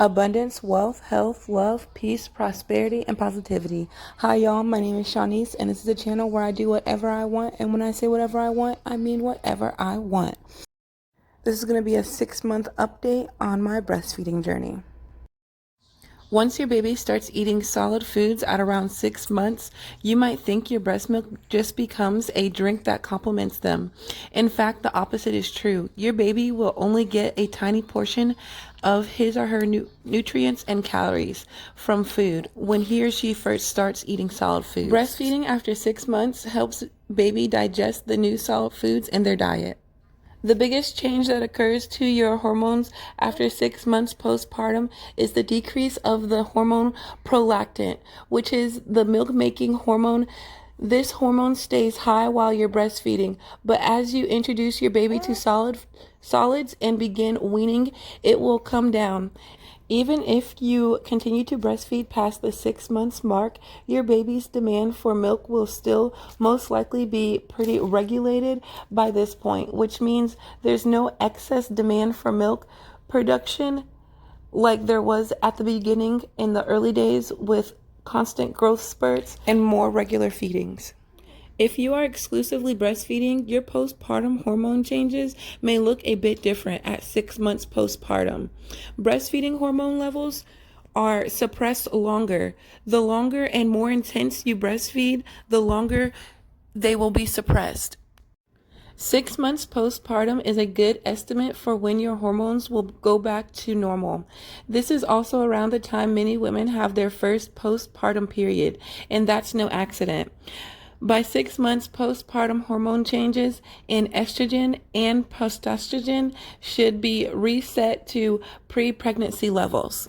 Abundance, wealth, health, love, peace, prosperity, and positivity. Hi, y'all. My name is Shawnice, and this is a channel where I do whatever I want. And when I say whatever I want, I mean whatever I want. This is going to be a 6-month update on my breastfeeding journey. Once your baby starts eating solid foods at around 6 months, you might think your breast milk just becomes a drink that complements them. In fact, the opposite is true. Your baby will only get a tiny portion of his or her nutrients and calories from food when he or she first starts eating solid foods. Breastfeeding after 6 months helps baby digest the new solid foods in their diet. The biggest change that occurs to your hormones after 6 months postpartum is the decrease of the hormone prolactin, which is the milk-making hormone. This hormone stays high while you're breastfeeding, but as you introduce your baby to solids and begin weaning, it will come down. Even if you continue to breastfeed past the 6 months mark, your baby's demand for milk will still most likely be pretty regulated by this point, which means there's no excess demand for milk production like there was at the beginning in the early days with constant growth spurts and more regular feedings. If you are exclusively breastfeeding, your postpartum hormone changes may look a bit different at 6 months postpartum. Breastfeeding hormone levels are suppressed longer. The longer and more intense you breastfeed, the longer they will be suppressed. 6 months postpartum is a good estimate for when your hormones will go back to normal. This is also around the time many women have their first postpartum period, and that's no accident. By 6 months, postpartum hormone changes in estrogen and progesterone should be reset to pre-pregnancy levels.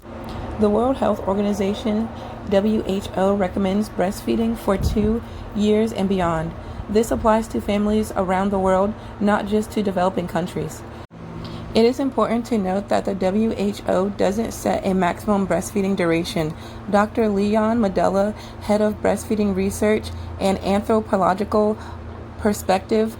The World Health Organization, WHO, recommends breastfeeding for 2 years and beyond. This applies to families around the world, not just to developing countries. It is important to note that the WHO doesn't set a maximum breastfeeding duration. Dr. Leon Medella, head of breastfeeding research and anthropological perspective,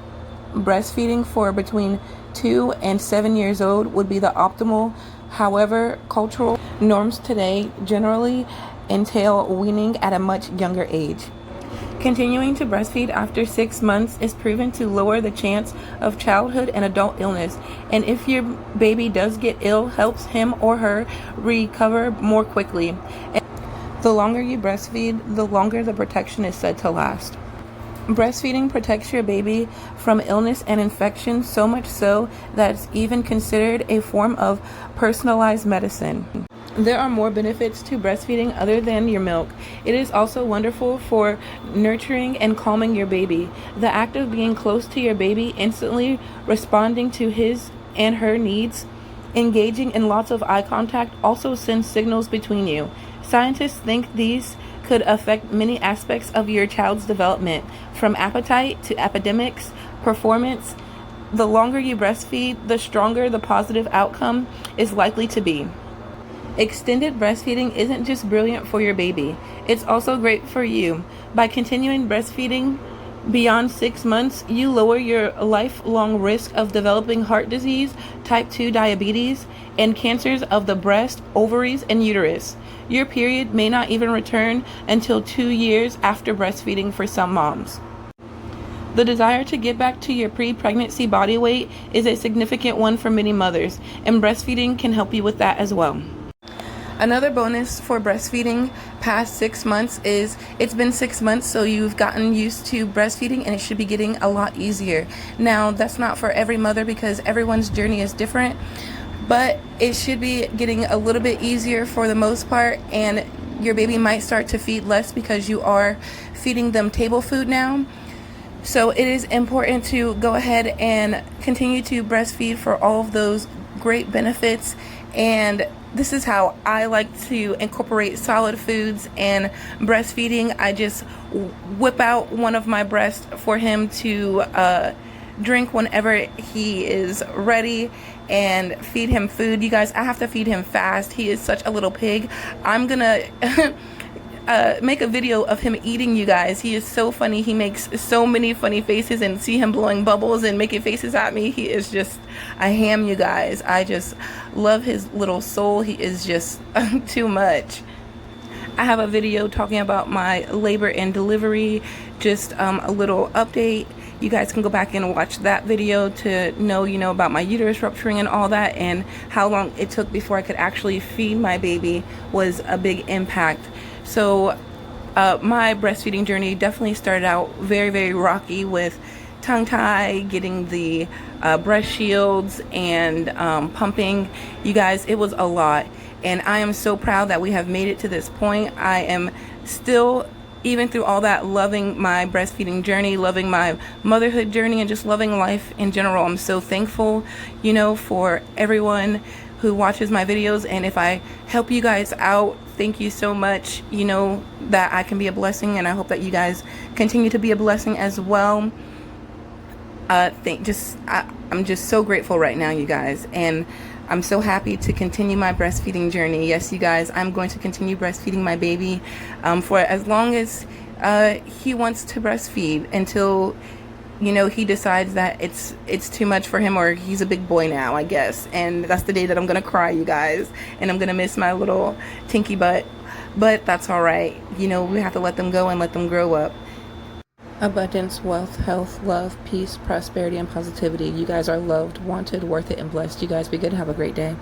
breastfeeding for between 2 and 7 years old would be the optimal. However, cultural norms today generally entail weaning at a much younger age. Continuing to breastfeed after 6 months is proven to lower the chance of childhood and adult illness, and if your baby does get ill, helps him or her recover more quickly. And the longer you breastfeed, the longer the protection is said to last. Breastfeeding protects your baby from illness and infection, so much so that it's even considered a form of personalized medicine. There are more benefits to breastfeeding other than your milk. It is also wonderful for nurturing and calming your baby. The act of being close to your baby, instantly responding to his and her needs, engaging in lots of eye contact also sends signals between you. Scientists think these could affect many aspects of your child's development, from appetite to academics, performance. The longer you breastfeed, the stronger the positive outcome is likely to be. Extended breastfeeding isn't just brilliant for your baby, it's also great for you. By continuing breastfeeding beyond 6 months, you lower your lifelong risk of developing heart disease, type 2 diabetes, and cancers of the breast, ovaries, and uterus. Your period may not even return until 2 years after breastfeeding for some moms. The desire to get back to your pre-pregnancy body weight is a significant one for many mothers, and breastfeeding can help you with that as well. Another bonus for breastfeeding past 6 months is it's been 6 months, so you've gotten used to breastfeeding and it should be getting a lot easier. Now, that's not for every mother because everyone's journey is different, but it should be getting a little bit easier for the most part, and your baby might start to feed less because you are feeding them table food now. So it is important to go ahead and continue to breastfeed for all of those great benefits. And this is how I like to incorporate solid foods and breastfeeding. I just whip out one of my breasts for him to drink whenever he is ready and feed him food. You guys, I have to feed him fast. He is such a little pig. I'm gonna make a video of him eating, you guys. He is so funny. He makes so many funny faces, and see him blowing bubbles and making faces at me. He is just a ham, you guys. I just love his little soul. He is just too much. I have a video talking about my labor and delivery, just a little update. You guys can go back and watch that video to know, about my uterus rupturing and all that, and how long it took before I could actually feed my baby was a big impact. So my breastfeeding journey definitely started out very, very rocky with tongue tie, getting the breast shields, and pumping. You guys, it was a lot. And I am so proud that we have made it to this point. I am still, even through all that, loving my breastfeeding journey, loving my motherhood journey, and just loving life in general. I'm so thankful, for everyone who watches my videos. And if I help you guys out, thank you so much. That I can be a blessing, and I hope that you guys continue to be a blessing as well. I'm just so grateful right now, you guys, and I'm so happy to continue my breastfeeding journey. Yes, you guys, I'm going to continue breastfeeding my baby for as long as he wants to breastfeed, until he decides that it's too much for him, or he's a big boy now, I guess. And that's the day that I'm gonna cry, you guys, and I'm gonna miss my little tinky butt. But that's all right. We have to let them go and let them grow up. Abundance, wealth, health, love, peace, prosperity, and positivity. You guys are loved, wanted, worth it, and blessed. You guys be good and have a great day.